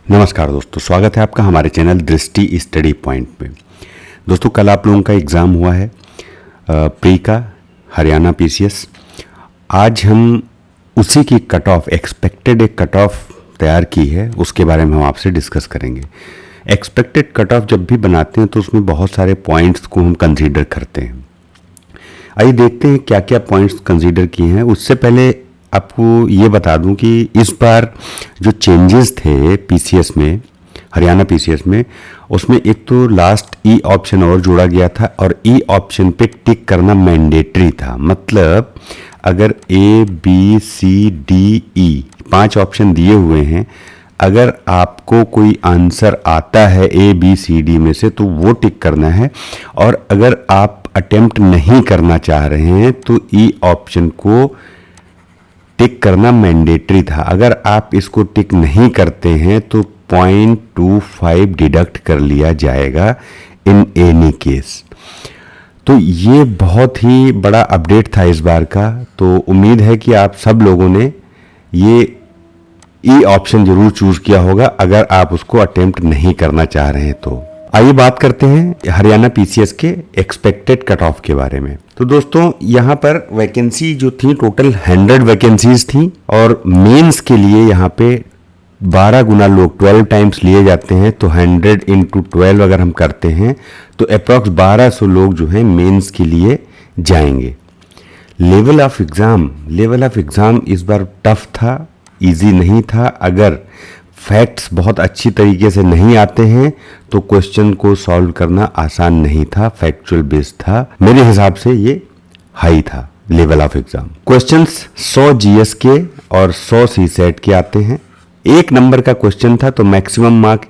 नमस्कार दोस्तों, स्वागत है आपका हमारे चैनल दृष्टि स्टडी पॉइंट में। दोस्तों, कल आप लोगों का एग्ज़ाम हुआ है प्री का हरियाणा पीसीएस। आज हम उसी की कट ऑफ एक्सपेक्टेड एक कट ऑफ तैयार की है, उसके बारे में हम आपसे डिस्कस करेंगे। एक्सपेक्टेड कट ऑफ जब भी बनाते हैं तो उसमें बहुत सारे पॉइंट्स को हम कंसीडर करते हैं। आइए देखते हैं क्या क्या पॉइंट्स कंसीडर किए हैं। उससे पहले आपको ये बता दूं कि इस बार जो चेंजेस थे पीसीएस में, हरियाणा पीसीएस में, उसमें एक तो लास्ट ई ऑप्शन और जोड़ा गया था और ई ऑप्शन पे टिक करना मैंडेटरी था। मतलब अगर A B C D E 5 option दिए हुए हैं, अगर आपको कोई आंसर आता है ए बी सी डी में से तो वो टिक करना है, और अगर आप अटेम्प्ट नहीं करना चाह रहे हैं तो ई ऑप्शन को टिक करना मैंडेटरी था। अगर आप इसको टिक नहीं करते हैं तो 0.25 डिडक्ट कर लिया जाएगा इन एनी केस। तो ये बहुत ही बड़ा अपडेट था इस बार का। तो उम्मीद है कि आप सब लोगों ने ये ई ऑप्शन जरूर चूज किया होगा अगर आप उसको अटेम्प्ट नहीं करना चाह रहे हैं तो। आइए बात करते हैं हरियाणा पीसीएस के एक्सपेक्टेड कट ऑफ के बारे में। तो दोस्तों, यहाँ पर वैकेंसी जो थी टोटल 100 वैकेंसीज थी, और मेंस के लिए यहाँ पे 12 गुना लोग 12 टाइम्स लिए जाते हैं। तो 100 इंटू 12 अगर हम करते हैं तो अप्रॉक्स 1200 लोग जो हैं मेंस के लिए जाएंगे। लेवल ऑफ एग्ज़ाम इस बार टफ था, इजी नहीं था। अगर फैक्ट्स बहुत अच्छी तरीके से नहीं आते हैं तो क्वेश्चन को सॉल्व करना आसान नहीं था, फैक्चुअल बेस्ड था। मेरे हिसाब से ये हाई था level of exam. Questions 100 GS के और 100 सीसेट के आते हैं। 1 नंबर का क्वेश्चन था तो maximum mark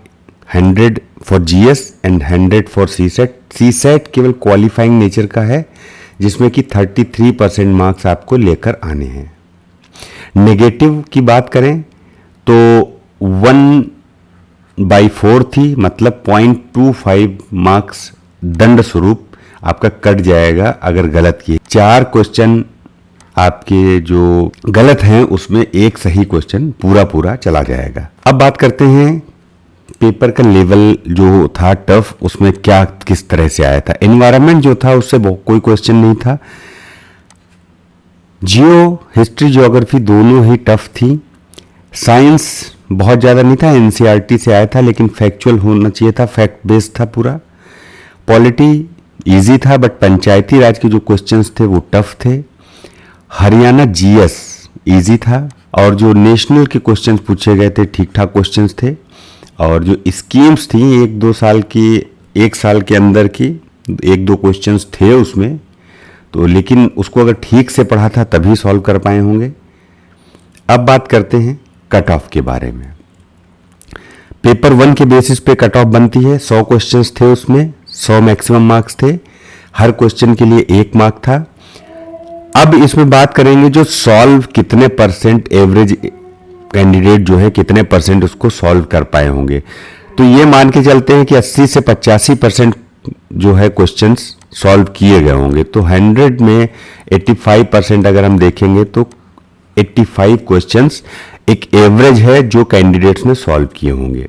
100 for GS and 100 for CSAT. CSAT केवल क्वालिफाइंग नेचर का है जिसमें कि 33% मार्क्स आपको लेकर आने हैं। नेगेटिव की बात करें तो 1/4 थी, मतलब 0.25 मार्क्स दंड स्वरूप आपका कट जाएगा अगर गलत किए। 4 क्वेश्चन आपके जो गलत हैं उसमें एक सही क्वेश्चन पूरा चला जाएगा। अब बात करते हैं पेपर का लेवल जो था टफ, उसमें क्या किस तरह से आया था। एनवायरनमेंट जो था उससे कोई क्वेश्चन नहीं था। जियो, हिस्ट्री, ज्योग्राफी दोनों ही टफ थी। साइंस बहुत ज़्यादा नहीं था, एनसीईआरटी से आया था लेकिन फैक्चुअल होना चाहिए था, फैक्ट बेस्ड था पूरा। पॉलिटी इजी था बट पंचायती राज के जो क्वेश्चंस थे वो टफ थे। हरियाणा जीएस इजी था, और जो नेशनल के क्वेश्चंस पूछे गए थे ठीक ठाक क्वेश्चंस थे। और जो स्कीम्स थी 1-2 साल की, 1 साल के अंदर की 1-2 क्वेश्चंस थे उसमें, तो लेकिन उसको अगर ठीक से पढ़ा था तभी सॉल्व कर पाए होंगे। अब बात करते हैं कट ऑफ के बारे में। पेपर 1 के बेसिस पे कट ऑफ बनती है। 100 क्वेश्चंस थे उसमें, 100 मैक्सिमम मार्क्स थे। हर क्वेश्चन के लिए 1 मार्क था। अब इसमें बात करेंगे जो सॉल्व कितने परसेंट एवरेज कैंडिडेट जो है कितने परसेंट उसको सॉल्व कर पाए होंगे। तो ये मान के चलते हैं कि 80 से 85% जो है क्वेश्चंस सॉल्व किए गए होंगे। तो 100 में 85% अगर हम देखेंगे तो 85 क्वेश्चंस एक एवरेज है जो कैंडिडेट्स ने सॉल्व किए होंगे।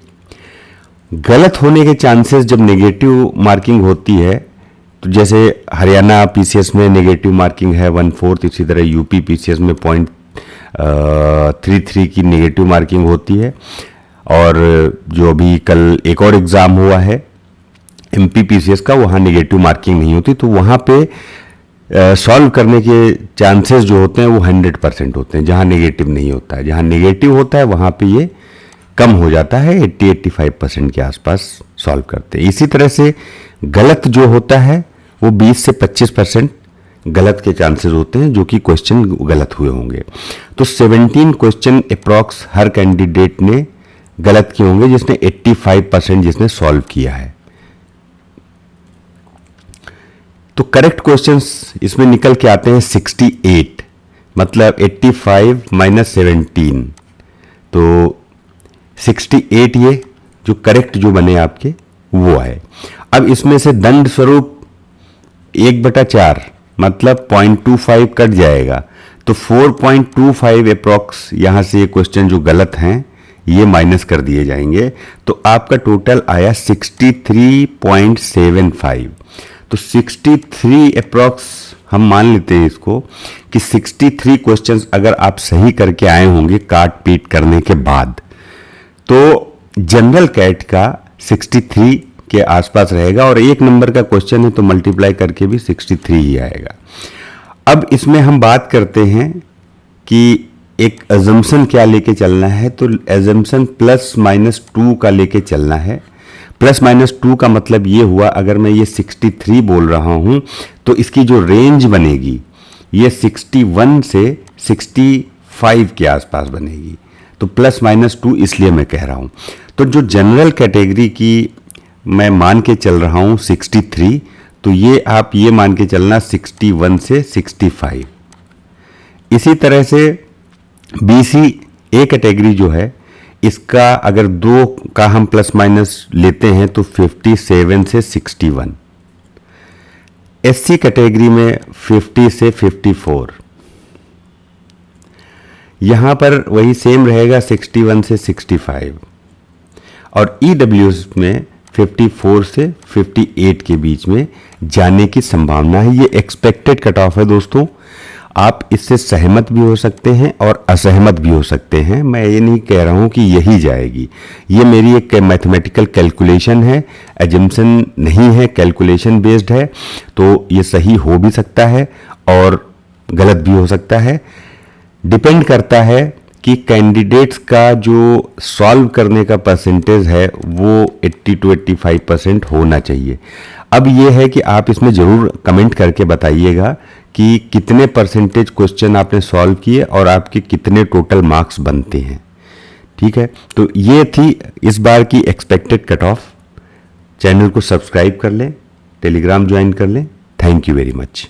गलत होने के चांसेस जब नेगेटिव मार्किंग होती है, तो जैसे हरियाणा पीसीएस में नेगेटिव मार्किंग है 1/4, इसी तरह यूपी पीसीएस में 0.33 की नेगेटिव मार्किंग होती है। और जो अभी कल एक और एग्ज़ाम हुआ है एमपी पीसीएस का, वहाँ नेगेटिव मार्किंग नहीं होती, तो वहाँ पे सॉल्व करने के चांसेस जो होते हैं वो 100% होते हैं, जहाँ नेगेटिव नहीं होता है। जहाँ नेगेटिव होता है वहाँ पे ये कम हो जाता है, 80-85% के आसपास सॉल्व करते हैं। इसी तरह से गलत जो होता है वो 20 से 25% गलत के चांसेस होते हैं, जो कि क्वेश्चन गलत हुए होंगे। तो 17 क्वेश्चन अप्रॉक्स हर कैंडिडेट ने गलत किए होंगे, जिसने 85% जिसने सॉल्व किया है। तो करेक्ट क्वेश्चंस इसमें निकल के आते हैं 68, मतलब 85 - 17, तो 68 ये जो करेक्ट जो बने आपके वो आए। अब इसमें से दंड स्वरूप 1/4 मतलब 0.25 कट जाएगा, तो 4.25 अप्रॉक्स यहाँ से ये क्वेश्चन जो गलत हैं ये माइनस कर दिए जाएंगे तो आपका टोटल आया 63.75। तो 63 अप्रॉक्स हम मान लेते हैं इसको कि 63 क्वेश्चंस अगर आप सही करके आए होंगे काट पीट करने के बाद, तो जनरल कैट का 63 के आसपास रहेगा और एक नंबर का क्वेश्चन है तो मल्टीप्लाई करके भी 63 ही आएगा। अब इसमें हम बात करते हैं कि एक अजम्पशन क्या लेके चलना है, तो अजम्पशन +-2 का लेके चलना है। +-2 का मतलब ये हुआ, अगर मैं ये 63 बोल रहा हूं तो इसकी जो रेंज बनेगी ये 61 से 65 के आसपास बनेगी। तो +-2 इसलिए मैं कह रहा हूं। तो जो जनरल कैटेगरी की मैं मान के चल रहा हूं 63, तो ये आप ये मान के चलना 61 से 65। इसी तरह से BC ए कैटेगरी जो है, इसका अगर 2 का हम प्लस माइनस लेते हैं तो 57 से 61। SC कैटेगरी में 50 से 54। यहां पर वही सेम रहेगा 61 से 65। और EWS में 54 से 58 के बीच में जाने की संभावना है। ये एक्सपेक्टेड कट ऑफ है दोस्तों, आप इससे सहमत भी हो सकते हैं और असहमत भी हो सकते हैं। मैं ये नहीं कह रहा हूं कि यही जाएगी, ये मेरी एक मैथमेटिकल कैलकुलेशन है, एजम्पशन नहीं है, कैलकुलेशन बेस्ड है। तो ये सही हो भी सकता है और गलत भी हो सकता है, डिपेंड करता है कि कैंडिडेट्स का जो सॉल्व करने का परसेंटेज है वो 80 to 85% होना चाहिए। अब ये है कि आप इसमें ज़रूर कमेंट करके बताइएगा कि कितने परसेंटेज क्वेश्चन आपने सॉल्व किए और आपके कितने टोटल मार्क्स बनते हैं। ठीक है, तो ये थी इस बार की एक्सपेक्टेड कट ऑफ। चैनल को सब्सक्राइब कर लें, टेलीग्राम ज्वाइन कर लें। Thank you very much.